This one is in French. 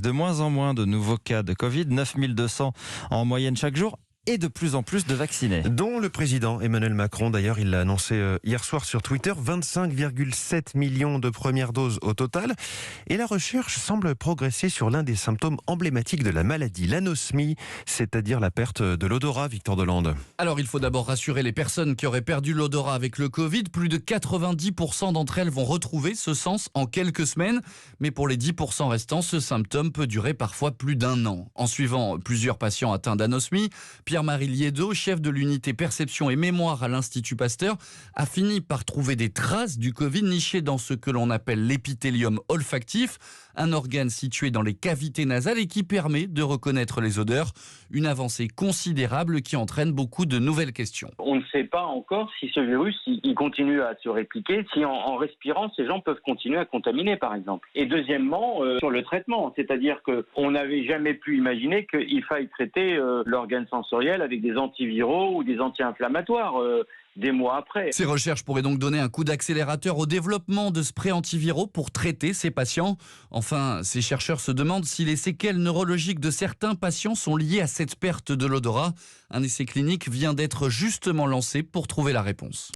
De moins en moins de nouveaux cas de Covid, 9200 en moyenne chaque jour. Et de plus en plus de vaccinés. Dont le président Emmanuel Macron, d'ailleurs, il l'a annoncé hier soir sur Twitter, 25,7 millions de premières doses au total. Et la recherche semble progresser sur l'un des symptômes emblématiques de la maladie, l'anosmie, c'est-à-dire la perte de l'odorat, Victor Delande. Alors il faut d'abord rassurer les personnes qui auraient perdu l'odorat avec le Covid. Plus de 90% d'entre elles vont retrouver ce sens en quelques semaines. Mais pour les 10% restants, ce symptôme peut durer parfois plus d'un an. En suivant plusieurs patients atteints d'anosmie, Pierre-Marie Liédeau, chef de l'unité perception et mémoire à l'Institut Pasteur, a fini par trouver des traces du Covid nichées dans ce que l'on appelle l'épithélium olfactif, un organe situé dans les cavités nasales et qui permet de reconnaître les odeurs. Une avancée considérable qui entraîne beaucoup de nouvelles questions. On ne sait pas encore si ce virus il continue à se répliquer, si en respirant, ces gens peuvent continuer à contaminer, par exemple. Et deuxièmement, sur le traitement, c'est-à-dire qu'on n'avait jamais pu imaginer qu'il faille traiter l'organe sensoriel avec des antiviraux ou des anti-inflammatoires des mois après. Ces recherches pourraient donc donner un coup d'accélérateur au développement de sprays antiviraux pour traiter ces patients. Enfin, ces chercheurs se demandent si les séquelles neurologiques de certains patients sont liées à cette perte de l'odorat. Un essai clinique vient d'être justement lancé pour trouver la réponse.